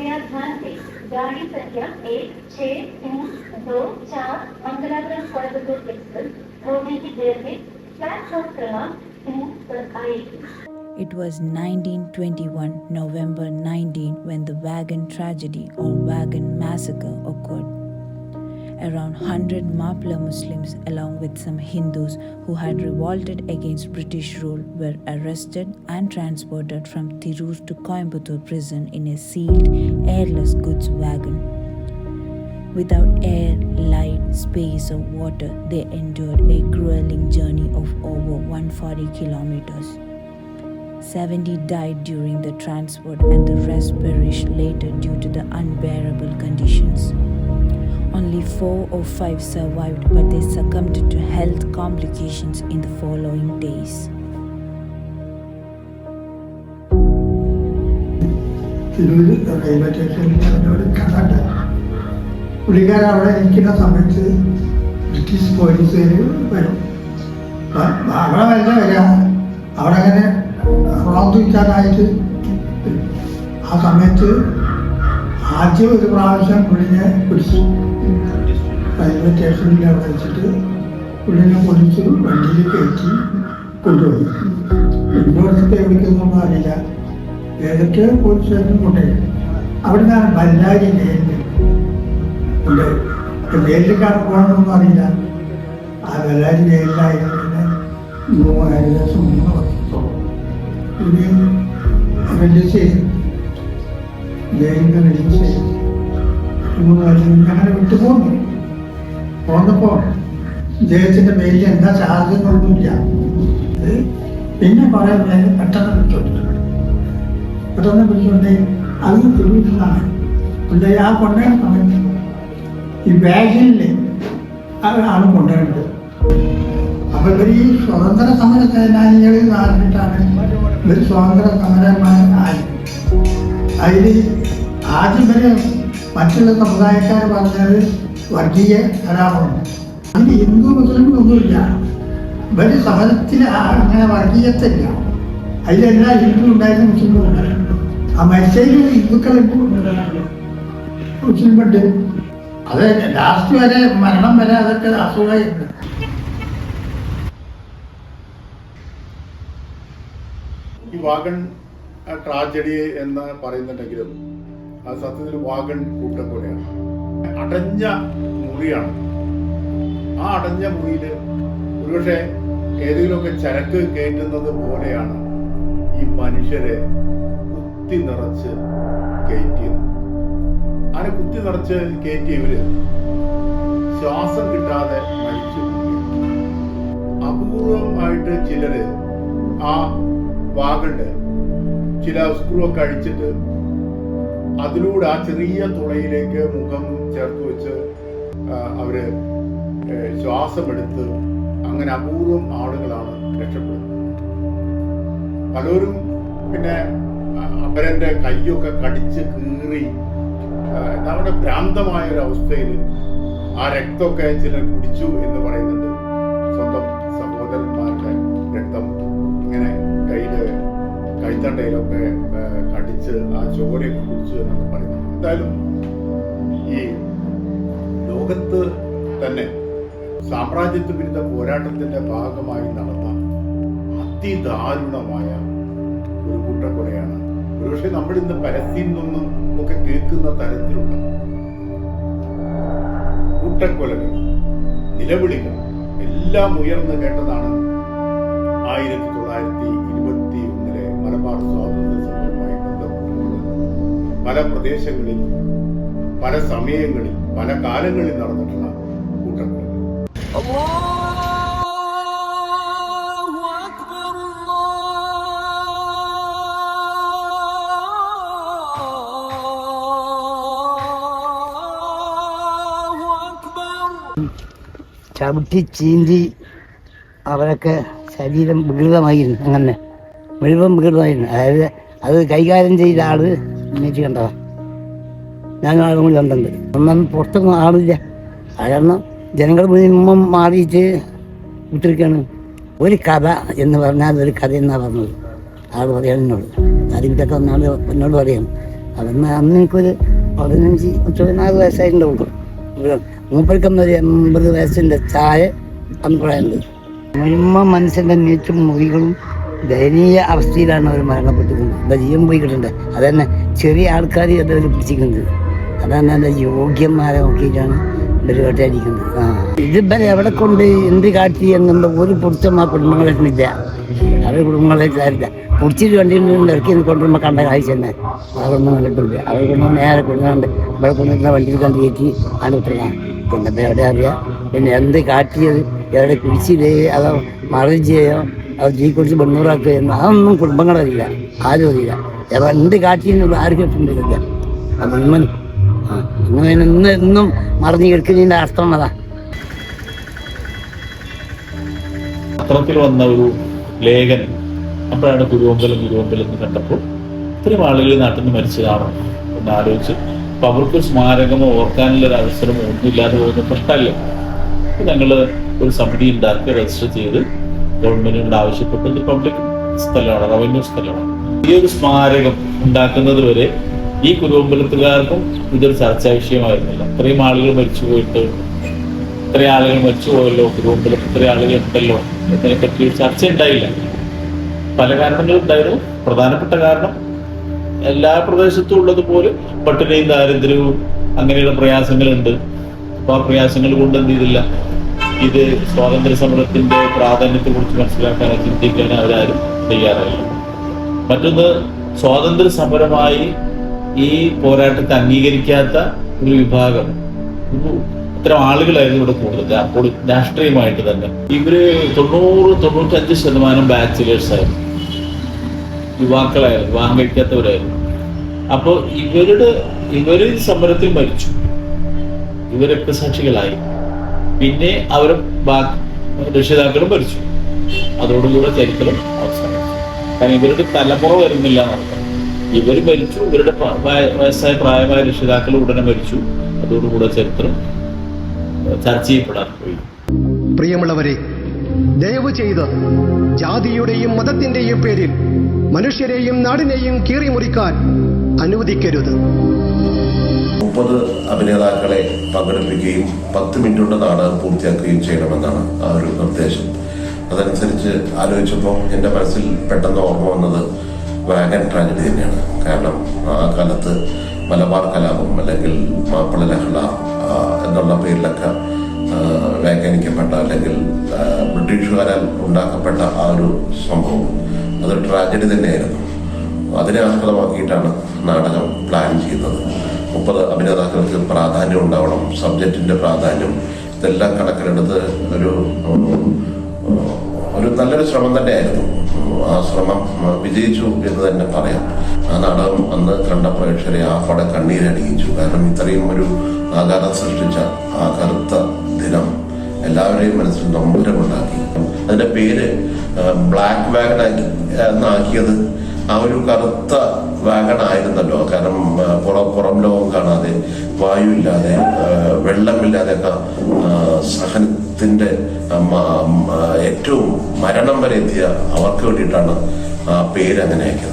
कृपया ध्यान दें, गाड़ी संख्या 16324 मंगलापुरम कोयम्बटूर एक्सप्रेस थोड़ी ही देर में प्लेटफॉर्म क्रमांक 2 पर आएगी. It was 1921, November 19, when the wagon tragedy or wagon massacre occurred. Around 100 Mapla Muslims, along with some Hindus who had revolted against British rule, were arrested and transported from Tirur to Coimbatore prison in a sealed, airless goods wagon. Without air, light, space or water, they endured a grueling journey of over 140 kilometers. 70 died during the transport and the rest perished later due to the unbearable conditions. Only 4 or 5 survived, but they succumbed to health complications in the following days. Railway സ്റ്റേഷനിൽ എന്നോട് കണ്ടിട്ട് പുള്ളിക്കാരൻ അവിടെ നിൽക്കുന്ന സമയത്ത് British പോലീസുകാർ വരും. അവിടെ വല്ല വരിക അവിടെ അങ്ങനെ റോന്ത് വിൽക്കാനായിട്ട്. ആ സമയത്ത് ആദ്യം ഒരു പ്രാവശ്യം പുള്ളിനെ പിടിച്ചു റെയിൽവേ സ്റ്റേഷനിൽ അവിടെ വെച്ചിട്ട് പുള്ളിനെ പൊളിച്ച് വണ്ടിയിൽ കയറ്റി കൊണ്ടുപോയി. ഇന്നോടത്തെ എവിടേക്കൊന്നും അറിയില്ല, ഏതൊക്കെ പോലീസ് സ്റ്റേഷനും കൊണ്ടുപോയി. അവിടെ നിന്നാണ് ബല്ലാരി ജയിലിൽ ഉണ്ട്. ജയിലിലേക്കാണ് പോകണമെന്നൊന്നും അറിയില്ല. ആ ബല്ലാരി ജയിലിലായിരുന്നു. പിന്നെ ഏകദേശം 3 വർഷത്തോളം ഇത് റിലീസ് ചെയ്തു. ജയിലിൽ റിലീസ് ചെയ്തു 3 വർഷം അങ്ങനെ വിട്ടു പോന്നപ്പോൾ ജയത്തിൻ്റെ പേരിൽ എന്താ ചാർജ് എന്നൊന്നുമില്ല. പിന്നെ കുറേ പേര് പെട്ടെന്ന് പിടിച്ചോണ്ട് അത് തിരുവിട്ടാണ് കൊണ്ടുപോയി. ആ കൊണ്ടുപോയ സമയത്ത് ഈ ബാഗിൽ ആണ് കൊണ്ടുപോയത്. അപ്പോൾ ഇവർ ഈ സ്വതന്ത്ര സമര സേനാനികൾ കാരണത്തിട്ടാണ് ഇവർ സ്വതന്ത്ര സമരമായി. അതിൽ ആദ്യം വരെ മറ്റുള്ള സമുദായക്കാർ പറഞ്ഞത് വർഗീയ കലാപമാണ്. അതിന് ഹിന്ദു മുസ്ലിം ഒന്നുമില്ല. ഇവർ സമരത്തിൽ അങ്ങനെ വർഗീയത്തില്ല. അതിലെല്ലാം ഹിന്ദു ഉണ്ടായിരുന്നു, മുസ്ലിം ഉണ്ടായിരുന്നു. ആ മരിച്ചതിൽ ഹിന്ദുക്കളുണ്ട്, മുസ്ലിമുണ്ട്. അത് ലാസ്റ്റ് വരെ മരണം വരെ അതൊക്കെ അസുഖമായിട്ടുണ്ട്. ഈ വാഗൺ ട്രാജഡി എന്ന് പറയുന്നുണ്ടെങ്കിലും അത് സത്യത്തിൽ വാഗൺ കൂട്ടക്കൊലയാണ്. അടഞ്ഞ മുറിയാണ്. ആ അടഞ്ഞ മുറിയിൽ ഒരുപക്ഷെ ഏതെങ്കിലുമൊക്കെ ചരക്ക് കയറ്റുന്നത് പോലെയാണ് ഈ മനുഷ്യരെ കുത്തി നിറച്ച് കയറ്റിയത്. അങ്ങനെ കുത്തി നിറച്ച് കയറ്റിയവര് ശ്വാസം കിട്ടാതെ മരിച്ചു. അപൂർവമായിട്ട് ചിലര് ആ വാഗണ്ട് ചില സ്ക്രൂ ഒക്കെ അടിച്ചിട്ട് അതിലൂടെ ആ ചെറിയ തുളയിലേക്ക് മുഖം ചേർത്ത് വെച്ച് അവര് ശ്വാസമെടുത്ത് അങ്ങനെ അപൂർവം ആളുകളാണ് രക്ഷപ്പെടുന്നത്. പലരും പിന്നെ അവരെ കൈയൊക്കെ കടിച്ച് കീറി എന്താ പറയുക, ഭ്രാന്തമായ ഒരു അവസ്ഥയിൽ ആ രക്തമൊക്കെ ചിലർ കുടിച്ചു എന്ന് പറയുന്നുണ്ട്. സ്വന്തം സഹോദരന്മാരുടെ രക്തം ഇങ്ങനെ കൈത്തണ്ടയിലൊക്കെ കടിച്ച് ആ ചോരയൊക്കെ കുടിച്ചു എന്നൊക്കെ പറയുന്നു. എന്തായാലും ഈ ലോകത്ത് തന്നെ സാമ്രാജ്യത്വ വിരുദ്ധ പോരാട്ടത്തിന്റെ ഭാഗമായി നടന്ന അതിദാരുണമായ ഒരു കൂട്ടക്കൊലയാണ്. ഒരുപക്ഷെ നമ്മൾ ഇന്ന് പരസ്യം നിന്നും ഒക്കെ കേൾക്കുന്ന തരത്തിലുള്ള കൂട്ടക്കൊലകൾ, നിലവിളികൾ എല്ലാം ഉയർന്നു കേട്ടതാണ് 1921 മലബാർ സ്വാതന്ത്ര്യ സമരവുമായി ബന്ധപ്പെട്ടുകൊണ്ട് പല പ്രദേശങ്ങളിൽ പല സമയങ്ങളിൽ പല കാലങ്ങളിൽ നടന്നിട്ടുള്ള കൂട്ടക്കൊലകൾ. ചവിട്ടി ചീന്തി അവരൊക്കെ ശരീരം വികൃതമായിരുന്നു. അങ്ങനെ മുഴുവൻ വികൃതമായിരുന്നു. അതായത് അത് കൈകാര്യം ചെയ്ത ആള് എണീച്ച് കണ്ടതാ. ഞാൻ ആളും കൂടി കണ്ടുണ്ട്. ഒന്നും പുറത്തൊന്നും ആളില്ല. കാരണം ജനങ്ങൾ മുഴുവൻ മാറിയിട്ട് വിട്ടിരിക്കുകയാണ്. ഒരു കഥ എന്ന് പറഞ്ഞാൽ ഒരു കഥ എന്നാണ് പറഞ്ഞത്. ആൾ പറയാൻ എന്നോട്. അതിൻ്റെയൊക്കെ ഒന്നാൾ എന്നോട് പറയാണ് അതൊന്ന് അന്ന് എനിക്കൊരു 14 വയസ്സായിട്ടുണ്ടാവും. മൂപ്പർക്കൊന്നൊരു 80 വയസ്സിൻ്റെ ചായ അന്ന് പറയാനുണ്ട്. മുഴുവൻ മനുഷ്യൻ്റെ നീറ്റും മുറികളും ദയനീയ അവസ്ഥയിലാണ് അവർ മരണപ്പെട്ടിരിക്കുന്നത്. എന്താ ജീവൻ പോയി കിട്ടണ്ടേ? അതന്നെ ചെറിയ ആൾക്കാർ അതവർ പിടിച്ചിരിക്കുന്നത്. അതാണ് എൻ്റെ യോഗ്യന്മാരെ നോക്കിയിട്ടാണ് ഇവർ വേട്ടയാടിക്കുന്നത്. ഇതിവരെ എവിടെ കൊണ്ട് എന്ത് കാട്ടി എന്നുള്ള ഒരു പൊടിച്ചും ആ കുടുംബങ്ങളെത്തില്ല. അവരുടെ കുടുംബങ്ങളെ കാര്യമില്ല. പൊടിച്ചിട്ട് വണ്ടിയിൽ നിന്ന് ഇറക്കി കൊണ്ടുവരുമ്പോൾ കണ്ട കാഴ്ച തന്നെ അതൊന്നും കണ്ടിട്ടില്ല. അവർ കൊണ്ട് നേരെ കൊണ്ടുവന്നുണ്ട് ഇവിടെ കൊണ്ടുവരുന്ന വണ്ടിയിൽ കണ്ട് കയറ്റി ആണ് വിട്ടതാണ്. പിന്നെ എവിടെ അറിയാം. പിന്നെ എന്ത് കാട്ടിയത് എവിടെ കുഴിച്ചില്ലേ അതോ മറവ് ചെയ്യോ അത് ജീ കുറിച്ച് 800 എന്ന് അതൊന്നും കുടുംബങ്ങളറിയില്ല, ആരും അറിയില്ല. എന്ത് കാട്ടിയെന്നുള്ള ആർക്കും കിട്ടുന്നില്ല. അത് മുഴുവൻ അങ്ങനെ എന്നും മറിഞ്ഞു കിടക്കുന്നതിൻ്റെ അർത്ഥം അതാ. പത്രത്തിൽ വന്ന ഒരു ലേഖനം അപ്പോഴാണ് കുരുവമ്പലം എന്ന് കണ്ടപ്പോൾ ഇത്രയും ആളുകൾ നാട്ടിൽ നിന്ന് മരിച്ചതാണോ എന്ന് ആലോചിച്ച് അപ്പൊ അവർക്ക് സ്മാരകമോ ഓർക്കാനുള്ള ഒരു അവസരമോ ഒന്നുമില്ലാതെ പോകുന്ന പ്രശ്നമല്ല. ഞങ്ങൾ ഒരു സമിതി ഉണ്ടാക്കി രജിസ്റ്റർ ചെയ്ത് ഗവൺമെന്റിനോട് ആവശ്യപ്പെട്ട് ഇത് പബ്ലിക് സ്ഥലമാണ്, റവന്യൂ സ്ഥലമാണ്. ഈ ഒരു സ്മാരകം ഉണ്ടാക്കുന്നത് വരെ ഈ കുരുവമ്പലത്തുകാർക്കും ഇതൊരു ചർച്ചാ വിഷയമായിരുന്നില്ല. ഇത്രയും ആളുകൾ മരിച്ചു പോയിട്ട് ഇത്രയും ആളുകൾ മരിച്ചു പോയല്ലോ, കുരുവമ്പലത്ത് ഇത്രയും ആളുകൾ ഉണ്ടല്ലോ എന്നതിനെ പറ്റി ഒരു ചർച്ച ഉണ്ടായില്ല. പല കാരണങ്ങളും ഉണ്ടായിരുന്നു. പ്രധാനപ്പെട്ട കാരണം എല്ലാ പ്രദേശത്തും ഉള്ളതുപോലെ പട്ടിണിയും ദാരിദ്ര്യവും അങ്ങനെയുള്ള പ്രയാസങ്ങളുണ്ട്. അപ്പൊ ആ പ്രയാസങ്ങൾ കൊണ്ട് എന്ത് ചെയ്തില്ല, ഇത് സ്വാതന്ത്ര്യ സമരത്തിന്റെ പ്രാധാന്യത്തെ കുറിച്ച് മനസ്സിലാക്കാനോ ചിന്തിക്കാനോ അവരാരും തയ്യാറായില്ല. മറ്റൊന്ന്, സ്വാതന്ത്ര്യ സമരമായി ഈ പോരാട്ടത്തെ അംഗീകരിക്കാത്ത ഒരു വിഭാഗം, ഇത്തരം ആളുകളായിരുന്നു ഇവിടെ കൂടുതൽ. അപ്പോൾ രാഷ്ട്രീയമായിട്ട് തന്നെ ഇവര് 90-95% ബാച്ചിലേഴ്സ് ആയിരുന്നു, യുവാക്കളായിരുന്നു, വിവാഹം കഴിക്കാത്തവരായിരുന്നു. അപ്പോൾ ഇവര് സമരത്തിൽ മരിച്ചു, ഇവർ രക്തസാക്ഷികളായി. പിന്നെ അവരെ രക്ഷിതാക്കളും മരിച്ചു. അതോടുകൂടെ ചരിത്രം അവസാനിച്ചു. കാരണം ഇവരുടെ തലമുറ വരുന്നില്ല എന്നർത്ഥം. ഇവർ മരിച്ചു, ഇവരുടെ വയസ്സായ പ്രായമായ രക്ഷിതാക്കൾ ഉടനെ മരിച്ചു. അതോടുകൂടെ ചരിത്രം ചർച്ച ചെയ്യപ്പെടാൻ പോയി. പ്രിയമുള്ളവരെ, ദയവ് ചെയ്ത് ജാതിയുടെയും മതത്തിന്റെയും പേരിൽ മനുഷ്യരെയും നാടിനെയും കീറിമുറിക്കാൻ അനുവദിക്കരുത്. 30 അഭിനേതാക്കളെ പങ്കെടുപ്പിക്കുകയും 10 മിനിറ്റ് കൊണ്ട് നാടകം പൂർത്തിയാക്കുകയും ചെയ്യണമെന്നാണ് ആ ഒരു നിർദ്ദേശം. അതനുസരിച്ച് ആലോചിച്ചപ്പോൾ എൻ്റെ മനസ്സിൽ പെട്ടെന്ന് ഓർമ്മ വന്നത് വാഗൻ ട്രാജഡി തന്നെയാണ്. കാരണം ആ കാലത്ത് മലബാർ കലാപം അല്ലെങ്കിൽ മാപ്പിള ലഹള എന്നുള്ള പേരിലൊക്കെ വ്യാഖ്യാനിക്കപ്പെട്ട അല്ലെങ്കിൽ ബ്രിട്ടീഷുകാരാൽ ഉണ്ടാക്കപ്പെട്ട ആ ഒരു സംഭവം അതൊരു ട്രാജഡി തന്നെയായിരുന്നു. അതിനെ ആസ്പദമാക്കിയിട്ടാണ് നാടകം പ്ലാൻ ചെയ്യുന്നത്. 30 അഭിനേതാക്കൾക്ക് പ്രാധാന്യം ഉണ്ടാവണം, സബ്ജക്റ്റിന്റെ പ്രാധാന്യം ഇതെല്ലാം കണക്കിലെടുത്ത് ഒരു നല്ലൊരു ശ്രമം തന്നെയായിരുന്നു. ആ ശ്രമം വിജയിച്ചു എന്ന് തന്നെ പറയാം. ആ നാടകം അന്ന് കണ്ട പ്രേക്ഷകരെ ആഫോടെ കണ്ണീരണിയിച്ചു. കാരണം ഇത്രയും ഒരു ആഘാതം സൃഷ്ടിച്ച ആ കറുത്ത ദിനം എല്ലാവരെയും മനസ്സിൽ നൊമ്പരമുണ്ടാക്കി. അതിന്റെ പേര് ബ്ലാക്ക് വാഗൺ എന്നാക്കിയത് ആ ഒരു കറുത്ത വാഗൺ ആയിരുന്നല്ലോ. കാരണം പുറം ലോകം കാണാതെ, വായുവില്ലാതെ, വെള്ളമില്ലാതെയൊക്കെ സഹനത്തിന്റെ ഏറ്റവും മരണം വരെ എത്തിയ അവർക്ക് വേണ്ടിയിട്ടാണ് ആ പേര് അങ്ങനെ ആക്കിയത്.